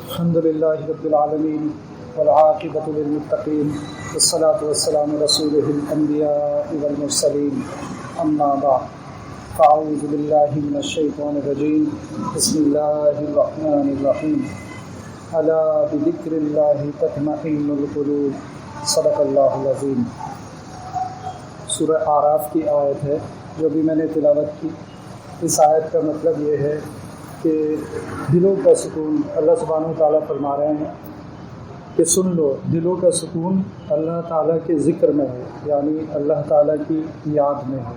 الحمد للہ رب العالمین والعاقبۃ للمتقین والصلاۃ والسلام رسولہ الانبیاء والمرسلین اما بعد فاعوذ باللہ من الشیطان الرجیم بسم اللہ الرحمن الرحیم الا بذکر اللہ تطمئن القلوب صدق اللہ العظیم۔ سورہ اعراف کی آیت ہے جو بھی میں نے تلاوت کی۔ اس آیت کا مطلب یہ ہے کہ دلوں کا سکون، اللہ سبحانہ وتعالیٰ فرما رہے ہیں کہ سن لو، دلوں کا سکون اللہ تعالیٰ کے ذکر میں ہے، یعنی اللہ تعالیٰ کی یاد میں ہے۔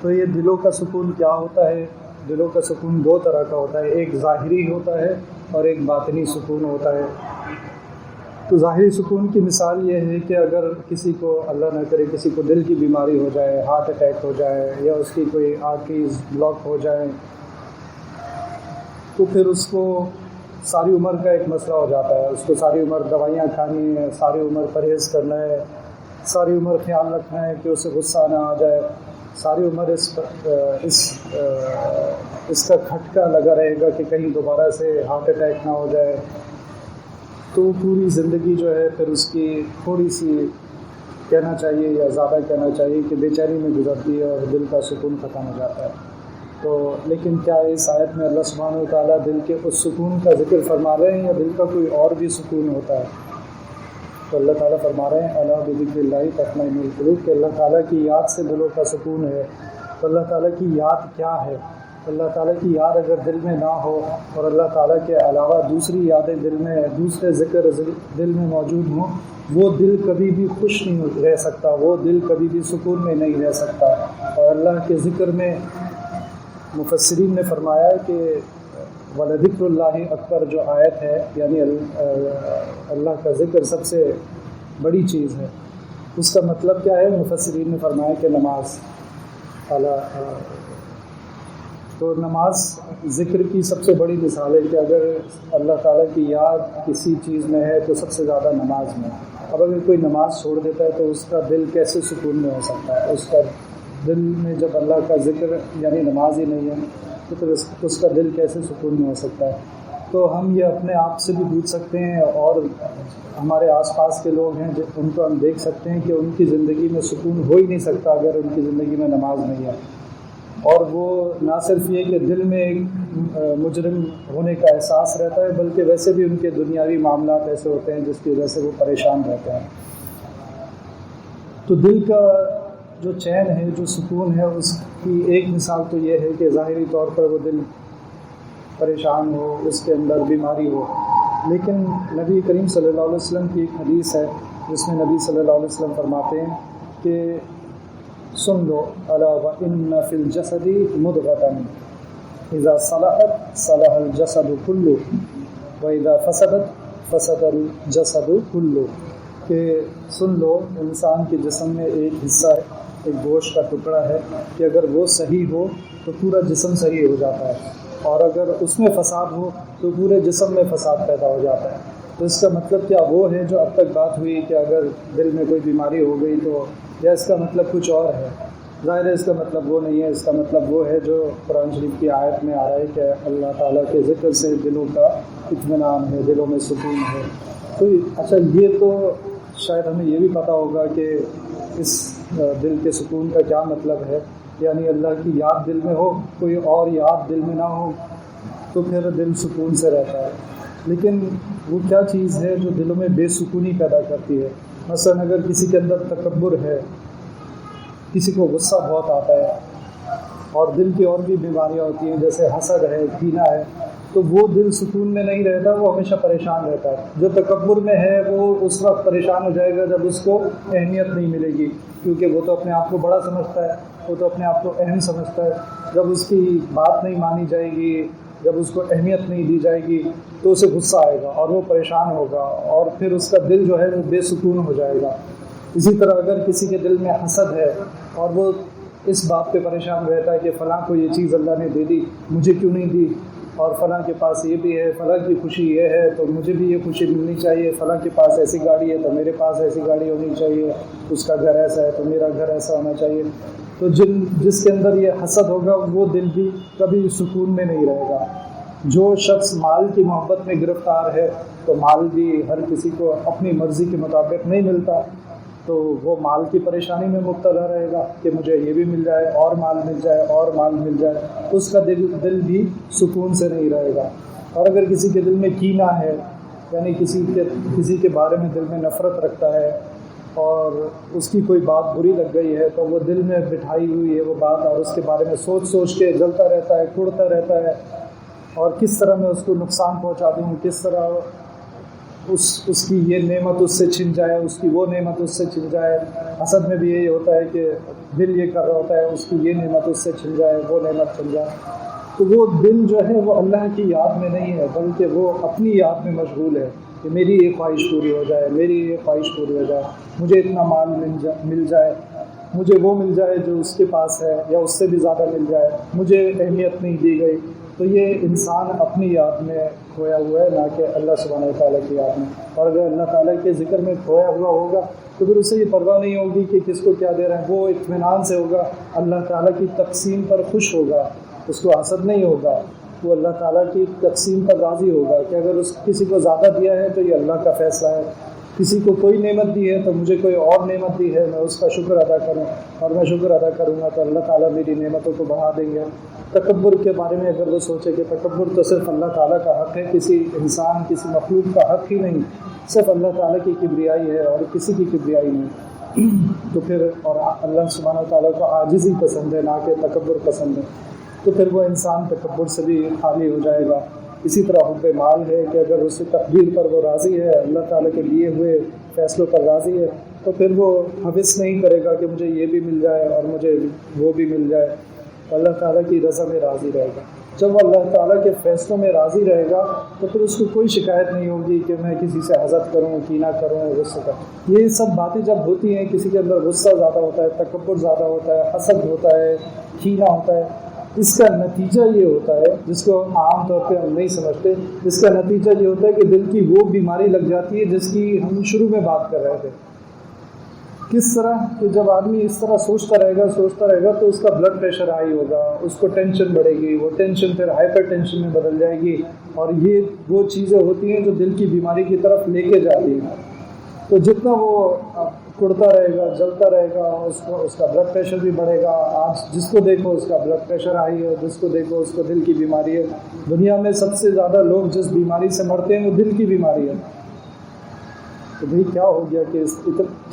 تو یہ دلوں کا سکون کیا ہوتا ہے؟ دلوں کا سکون دو طرح کا ہوتا ہے، ایک ظاہری ہوتا ہے اور ایک باطنی سکون ہوتا ہے۔ تو ظاہری سکون کی مثال یہ ہے کہ اگر کسی کو، اللہ نہ کرے، کسی کو دل کی بیماری ہو جائے، ہارٹ اٹیک ہو جائے یا اس کی کوئی آرٹریز بلاک ہو جائے، تو پھر اس کو ساری عمر کا ایک مسئلہ ہو جاتا ہے۔ اس کو ساری عمر دوائیاں کھانی ہے، ساری عمر پرہیز کرنا ہے، ساری عمر خیال رکھنا ہے کہ اسے غصہ نہ آ جائے، ساری عمر اس کا کھٹکا لگا رہے گا کہ کہیں دوبارہ سے ہارٹ اٹیک نہ ہو جائے۔ تو پوری زندگی جو ہے پھر اس کی تھوڑی سی کہنا چاہیے یا زیادہ کہنا چاہیے کہ بے چینی میں گزرتی ہے اور دل کا سکون ختم ہو جاتا ہے۔ تو لیکن کیا اس آیت میں اللہ سبحانہ وتعالیٰ دل کے اس سکون کا ذکر فرما رہے ہیں یا دل کا کوئی اور بھی سکون ہوتا ہے؟ تو اللہ تعالیٰ فرما رہے ہیں الا بذکر اللہ تطمئن القلوب، کہ اللہ تعالیٰ کی یاد سے دلوں کا سکون ہے۔ تو اللہ تعالیٰ کی یاد کیا ہے؟ اللہ تعالیٰ کی یاد اگر دل میں نہ ہو اور اللہ تعالیٰ کے علاوہ دوسری یادیں دل میں، دوسرے ذکر دل میں موجود ہوں، وہ دل کبھی بھی خوش نہیں رہ سکتا، وہ دل کبھی بھی سکون میں نہیں رہ سکتا۔ اور اللہ کے ذکر میں مفسرین نے فرمایا کہ وَلَذِكْرُ اللَّهِ اکبر جو آیت ہے، یعنی اللہ کا ذکر سب سے بڑی چیز ہے۔ اس کا مطلب کیا ہے؟ مفسرین نے فرمایا کہ نماز، تو نماز ذکر کی سب سے بڑی مثال ہے کہ اگر اللہ تعالیٰ کی یاد کسی چیز میں ہے تو سب سے زیادہ نماز میں۔ اب اگر کوئی نماز چھوڑ دیتا ہے تو اس کا دل کیسے سکون میں ہو سکتا ہے؟ اس کا دل میں جب اللہ کا ذکر یعنی نماز ہی نہیں ہے تو پھر اس کا دل کیسے سکون میں ہو سکتا ہے؟ تو ہم یہ اپنے آپ سے بھی پوچھ سکتے ہیں اور ہمارے آس پاس کے لوگ ہیں ان کو ہم دیکھ سکتے ہیں کہ ان کی زندگی میں سکون ہو ہی نہیں سکتا اگر ان کی زندگی میں نماز نہیں ہے۔ اور وہ نہ صرف یہ کہ دل میں ایک مجرم ہونے کا احساس رہتا ہے، بلکہ ویسے بھی ان کے دنیاوی معاملات ایسے ہوتے ہیں جس کی وجہ سے وہ پریشان رہتے ہیں۔ تو دل کا جو چین ہے، جو سکون ہے، اس کی ایک مثال تو یہ ہے کہ ظاہری طور پر وہ دل پریشان ہو، اس کے اندر بیماری ہو، لیکن نبی کریم صلی اللہ علیہ وسلم کی ایک حدیث ہے جس میں نبی صلی اللہ علیہ وسلم فرماتے ہیں کہ سن لو الا وان فی الجسد مضغۃ اذا صلحت صلح الجسد كله واذا فسدت فسد الجسد كله، کہ سن لو انسان کے جسم میں ایک حصہ ہے، ایک گوشت کا ٹکڑا ہے کہ اگر وہ صحیح ہو تو پورا جسم صحیح ہو جاتا ہے، اور اگر اس میں فساد ہو تو پورے جسم میں فساد پیدا ہو جاتا ہے۔ تو اس کا مطلب کیا وہ ہے جو اب تک بات ہوئی کہ اگر دل میں کوئی بیماری ہو گئی تو، یا اس کا مطلب کچھ اور ہے؟ ظاہر ہے اس کا مطلب وہ نہیں ہے، اس کا مطلب وہ ہے جو قرآن شریف کی آیت میں آ رہا ہے کہ اللہ تعالیٰ کے ذکر سے دلوں کا اطمینان ہے، دلوں میں سکون ہے۔ تو اچھا، یہ تو شاید ہمیں یہ بھی پتہ ہوگا کہ اس دل کے سکون کا کیا مطلب ہے، یعنی اللہ کی یاد دل میں ہو، کوئی اور یاد دل میں نہ ہو تو پھر دل سکون سے رہتا ہے۔ لیکن وہ کیا چیز ہے جو دلوں میں بے سکونی پیدا کرتی ہے؟ مثلا اگر کسی کے اندر تکبر ہے، کسی کو غصہ بہت آتا ہے، اور دل کی اور بھی بیماریاں ہوتی ہیں جیسے حسد ہے، کینہ ہے، تو وہ دل سکون میں نہیں رہتا، وہ ہمیشہ پریشان رہتا ہے۔ جو تکبر میں ہے وہ اس وقت پریشان ہو جائے گا جب اس کو اہمیت نہیں ملے گی، کیونکہ وہ تو اپنے آپ کو بڑا سمجھتا ہے، وہ تو اپنے آپ کو اہم سمجھتا ہے۔ جب اس کی بات نہیں مانی جائے گی، جب اس کو اہمیت نہیں دی جائے گی تو اسے غصہ آئے گا اور وہ پریشان ہوگا، اور پھر اس کا دل جو ہے وہ بے سکون ہو جائے گا۔ اسی طرح اگر کسی کے دل میں حسد ہے اور وہ اس بات پہ پریشان رہتا ہے کہ فلاں کو یہ چیز اللہ نے دے دی، مجھے کیوں نہیں دی، اور فلاں کے پاس یہ بھی ہے، فلاں کی خوشی یہ ہے تو مجھے بھی یہ خوشی ملنی چاہیے، فلاں کے پاس ایسی گاڑی ہے تو میرے پاس ایسی گاڑی ہونی چاہیے، اس کا گھر ایسا ہے تو میرا گھر ایسا ہونا چاہیے۔ تو جس کے اندر یہ حسد ہوگا وہ دل بھی کبھی سکون میں نہیں رہے گا۔ جو شخص مال کی محبت میں گرفتار ہے تو مال بھی ہر کسی کو اپنی مرضی کے مطابق نہیں ملتا، تو وہ مال کی پریشانی میں مبتلا رہے گا کہ مجھے یہ بھی مل جائے اور مال مل جائے اور مال مل جائے، اس کا دل بھی سکون سے نہیں رہے گا۔ اور اگر کسی کے دل میں کینہ ہے، یعنی کسی کے بارے میں دل میں نفرت رکھتا ہے اور اس کی کوئی بات بری لگ گئی ہے تو وہ دل میں بٹھائی ہوئی ہے وہ بات، اور اس کے بارے میں سوچ کے جلتا رہتا ہے، کڑتا رہتا ہے، اور کس طرح میں اس کو نقصان پہنچا دوں، کس طرح اس کی یہ نعمت اس سے چھن جائے، اس کی وہ نعمت اس سے چھن جائے۔ حسد میں بھی یہی ہوتا ہے کہ دل یہ کر رہا ہوتا ہے اس کی یہ نعمت اس سے چھن جائے، وہ نعمت چھن جائے، تو وہ دل جو ہے وہ اللہ کی یاد میں نہیں ہے بلکہ وہ اپنی یاد میں مشغول ہے کہ میری یہ خواہش پوری ہو جائے، میری یہ خواہش پوری ہو جائے، مجھے اتنا مال مل جائے، مجھے وہ مل جائے جو اس کے پاس ہے یا اس سے بھی زیادہ مل جائے، مجھے اہمیت نہیں دی گئی۔ تو یہ انسان اپنی یاد میں کھویا ہوا ہے، نہ کہ اللہ سبحانہ وتعالیٰ کی یاد میں۔ اور اگر اللہ تعالیٰ کے ذکر میں کھویا ہوا ہوگا تو پھر اسے یہ پرواہ نہیں ہوگی کہ کس کو کیا دے رہے ہیں، وہ اطمینان سے ہوگا، اللہ تعالیٰ کی تقسیم پر خوش ہوگا، اس کو حسد نہیں ہوگا، وہ اللہ تعالیٰ کی تقسیم پر راضی ہوگا کہ اگر کسی کو زیادہ دیا ہے تو یہ اللہ کا فیصلہ ہے، کسی کو کوئی نعمت دی ہے تو مجھے کوئی اور نعمت دی ہے، میں اس کا شکر ادا کروں، اور میں شکر ادا کروں گا تو اللہ تعالیٰ میری نعمتوں کو بڑھا دیں گے۔ تکبر کے بارے میں اگر وہ سوچے کہ تکبر تو صرف اللہ تعالیٰ کا حق ہے، کسی انسان کسی مخلوق کا حق ہی نہیں، صرف اللہ تعالیٰ کی کبریائی ہے اور کسی کی کبریائی نہیں، تو پھر اور اللہ سبحانہ وتعالیٰ کو عاجزی پسند ہے نہ کہ تکبر پسند ہے، تو پھر وہ انسان تکبر سے بھی خالی ہو جائے گا۔ اسی طرح حب مال ہے کہ اگر اس تقدیر پر وہ راضی ہے، اللہ تعالیٰ کے لیے ہوئے فیصلوں پر راضی ہے، تو پھر وہ حوث نہیں کرے گا کہ مجھے یہ بھی مل جائے اور مجھے وہ بھی مل جائے، اللہ تعالیٰ کی رضا میں راضی رہے گا۔ جب وہ اللہ تعالیٰ کے فیصلوں میں راضی رہے گا تو پھر اس کو کوئی شکایت نہیں ہوگی کہ میں کسی سے حسد کروں، کینہ کروں، غصہ کروں۔ یہ سب باتیں جب ہوتی ہیں، کسی کے اندر غصہ زیادہ ہوتا ہے، تکبر زیادہ ہوتا ہے، حسد ہوتا ہے، کینہ ہوتا ہے، اس کا نتیجہ یہ ہوتا ہے جس کو عام طور پہ ہم نہیں سمجھتے، اس کا نتیجہ یہ ہوتا ہے کہ دل کی وہ بیماری لگ جاتی ہے جس کی ہم شروع میں بات کر رہے تھے۔ کس طرح کہ جب آدمی اس طرح سوچتا رہے گا تو اس کا بلڈ پریشر ہائی ہوگا، اس کو ٹینشن بڑھے گی، وہ ٹینشن پھر ہائپر ٹینشن میں بدل جائے گی، اور یہ وہ چیزیں ہوتی ہیں جو دل کی بیماری کی طرف لے کے جاتی ہیں۔ تو جتنا وہ کڑتا رہے گا، جلتا رہے گا، اس کا بلڈ پریشر بھی بڑھے گا۔ آج جس کو دیکھو اس کا بلڈ پریشر ہائی ہے، جس کو دیکھو اس کو دل کی بیماری ہے۔ دنیا میں سب سے زیادہ لوگ جس بیماری سے مرتے ہیں وہ دل کی بیماری ہے۔ تو بھئی کیا ہو گیا کہ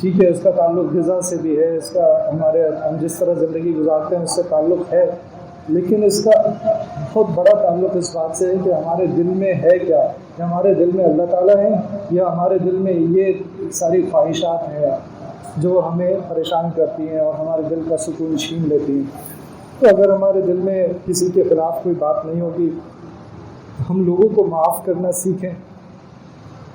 ٹھیک ہے اس کا تعلق غذا سے بھی ہے، اس کا ہم جس طرح زندگی گزارتے ہیں اس سے تعلق ہے، لیکن اس کا بہت بڑا تعلق اس بات سے ہے کہ ہمارے دل میں ہے کیا، کہ ہمارے دل میں اللہ تعالیٰ ہے یا ہمارے دل میں یہ ساری خواہشات ہیں جو ہمیں پریشان کرتی ہیں اور ہمارے دل کا سکون چھین لیتی ہیں۔ تو اگر ہمارے دل میں کسی کے خلاف کوئی بات نہیں ہوگی، ہم لوگوں کو معاف کرنا سیکھیں۔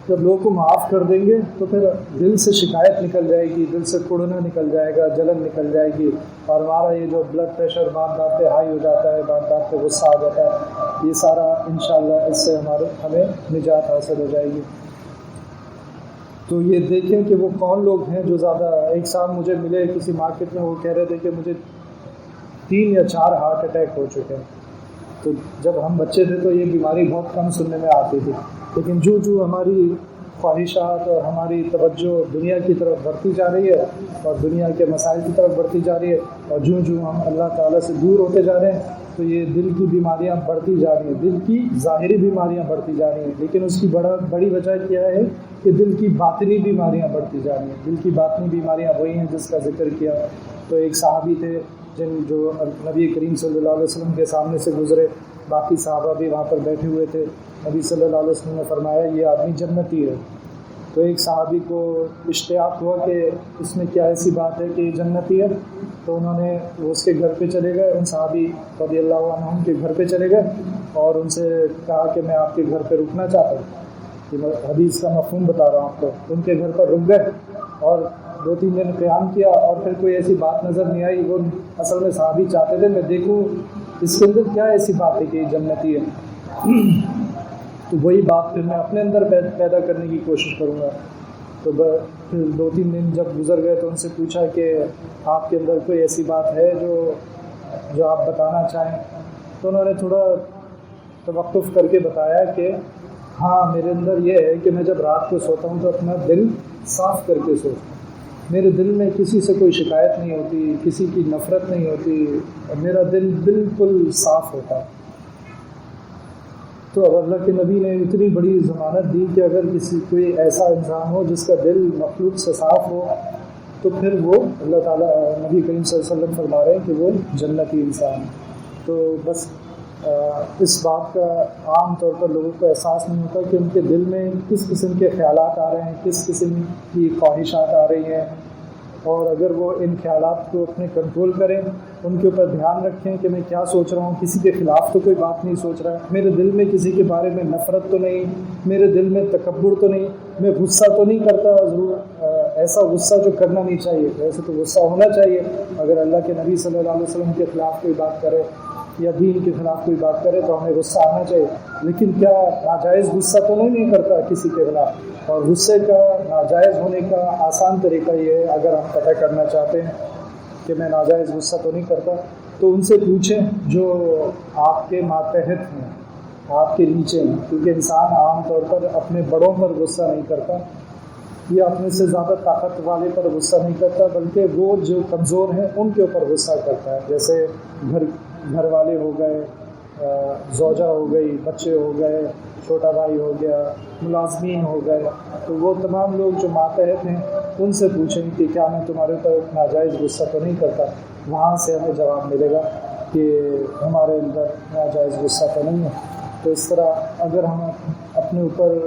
جب لوگوں کو معاف کر دیں گے تو پھر دل سے شکایت نکل جائے گی، دل سے کڑنا نکل جائے گا، جلن نکل جائے گی، اور ہمارا یہ جو بلڈ پریشر بات بات پہ ہائی ہو جاتا ہے، بات بات پہ غصہ آ جاتا ہے، یہ سارا انشاءاللہ اس سے ہمیں نجات حاصل ہو جائے گی۔ تو یہ دیکھیں کہ وہ کون لوگ ہیں جو زیادہ، ایک سال مجھے ملے کسی مارکیٹ میں، وہ کہہ رہے تھے کہ مجھے 3 یا 4 ہارٹ اٹیک ہو چکے ہیں۔ تو جب ہم بچے تھے تو یہ بیماری بہت کم سننے میں آتی تھی، لیکن جو ہماری خواہشات اور ہماری توجہ دنیا کی طرف بڑھتی جا رہی ہے اور دنیا کے مسائل کی طرف بڑھتی جا رہی ہے، اور جو ہم اللہ تعالیٰ سے دور ہوتے جا رہے ہیں، تو یہ دل کی بیماریاں بڑھتی جا رہی ہیں، دل کی ظاہری بیماریاں بڑھتی جا رہی ہیں، لیکن اس کی بڑی وجہ کیا ہے کہ دل کی باطنی بیماریاں بڑھتی جا رہی ہیں۔ دل کی باطنی بیماریاں وہی ہیں جس کا ذکر کیا۔ تو ایک صحابی تھے جو نبی کریم صلی اللہ علیہ وسلم کے سامنے سے گزرے، باقی صحابہ بھی وہاں پر بیٹھے ہوئے تھے، نبی صلی اللہ علیہ وسلم نے فرمایا یہ آدمی جنتی ہے۔ تو ایک صحابی کو اشتیاق ہوا کہ اس میں کیا ایسی بات ہے کہ یہ جنتی ہے، تو انہوں نے اس کے گھر پہ چلے گئے، ان صحابی رضی اللہ عنہم کے گھر پہ چلے گئے اور ان سے کہا کہ میں آپ کے گھر پہ رکنا چاہتا ہوں، کہ میں حدیث کا مفہوم بتا رہا ہوں آپ کو۔ ان کے گھر پر رک گئے اور 2-3 دن قیام کیا، اور پھر کوئی ایسی بات نظر نہیں آئی۔ وہ اصل میں صحابی چاہتے تھے میں دیکھوں اس کے اندر کیا ایسی بات ہے کہ یہ جنتی ہے، تو وہی بات پھر میں اپنے اندر پیدا کرنے کی کوشش کروں گا۔ تو پھر 2-3 دن جب گزر گئے تو ان سے پوچھا کہ آپ کے اندر کوئی ایسی بات ہے جو آپ بتانا چاہیں، تو انہوں نے تھوڑا توقف کر کے بتایا کہ ہاں میرے اندر یہ ہے کہ میں جب رات کو سوتا ہوں تو اپنا دل صاف کر کے سوتا ہوں، میرے دل میں کسی سے کوئی شکایت نہیں ہوتی، کسی کی نفرت نہیں ہوتی، میرا دل بالکل صاف ہوتا ہے۔ تو اب اللہ کے نبی نے اتنی بڑی ضمانت دی کہ اگر کوئی ایسا انسان ہو جس کا دل مخلوق سے صاف ہو تو پھر وہ اللہ تعالیٰ نبی کریم صلی اللہ علیہ وسلم فرما رہے ہیں کہ وہ جنتی انسان ہے۔ تو بس اس بات کا عام طور پر لوگوں کو احساس نہیں ہوتا کہ ان کے دل میں کس قسم کے خیالات آ رہے ہیں، کس قسم کی خواہشات آ رہی ہیں، اور اگر وہ ان خیالات کو اپنے کنٹرول کریں، ان کے اوپر دھیان رکھیں کہ میں کیا سوچ رہا ہوں، کسی کے خلاف تو کوئی بات نہیں سوچ رہا، میرے دل میں کسی کے بارے میں نفرت تو نہیں، میرے دل میں تکبر تو نہیں، میں غصہ تو نہیں کرتا، ضرور ایسا غصہ جو کرنا نہیں چاہیے، ویسے تو غصہ ہونا چاہیے اگر اللہ کے نبی صلی اللہ علیہ وسلم کے خلاف کوئی بات کرے یا دین کے خلاف کوئی بات کرے تو ہمیں غصہ آنا چاہیے، لیکن کیا ناجائز غصہ تو نہیں کرتا کسی کے خلاف۔ اور غصے کا ناجائز ہونے کا آسان طریقہ یہ ہے، اگر ہم پتہ کرنا چاہتے ہیں کہ میں ناجائز غصہ تو نہیں کرتا تو ان سے پوچھیں جو آپ کے ماتحت ہیں، آپ کے نیچے ہیں، کیونکہ انسان عام طور پر اپنے بڑوں پر غصہ نہیں کرتا یا اپنے سے زیادہ طاقت والے پر غصہ نہیں کرتا، بلکہ وہ جو کمزور ہیں ان کے اوپر غصہ کرتا ہے، جیسے گھر والے ہو گئے، زوجہ ہو گئی، بچے ہو گئے، چھوٹا بھائی ہو گیا، ملازمین ہو گئے، تو وہ تمام لوگ جو ماتحت ہیں ان سے پوچھیں کہ کیا میں تمہارے اوپر ناجائز غصہ تو نہیں کرتا، وہاں سے ہمیں جواب ملے گا کہ ہمارے اندر ناجائز غصہ تو نہیں ہے۔ تو اس طرح اگر ہم اپنے اوپر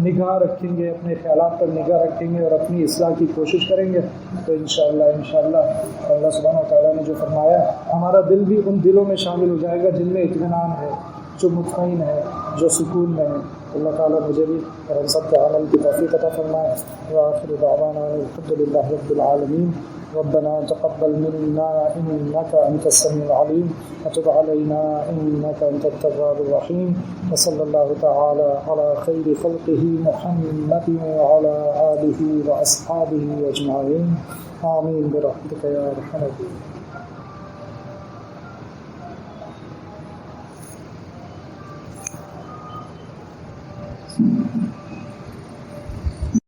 نگاہ رکھیں گے، اپنے خیالات پر نگاہ رکھیں گے اور اپنی اصلاح کی کوشش کریں گے تو انشاءاللہ اللہ سبحانہ و تعالیٰ نے جو فرمایا ہمارا دل بھی ان دلوں میں شامل ہو جائے گا جن میں اطمینان ہے، جو مطمئن ہے، جو سکون میں ہے۔ اللہ تعالیٰ مجھے بھی اور ہم سب کے عمل کی توفیق عطا فرمائے۔ وآخر دعوانا الحمد للہ رب العالمین۔ ربنا تقبل منا إنك أنت السميع العليم وتب علينا إنك أنت التواب الرحيم، وصلى الله تعالى على خير خلقه محمد وعلى آله وأصحابه أجمعين، آمين برحمتك يا أرحم الراحمين۔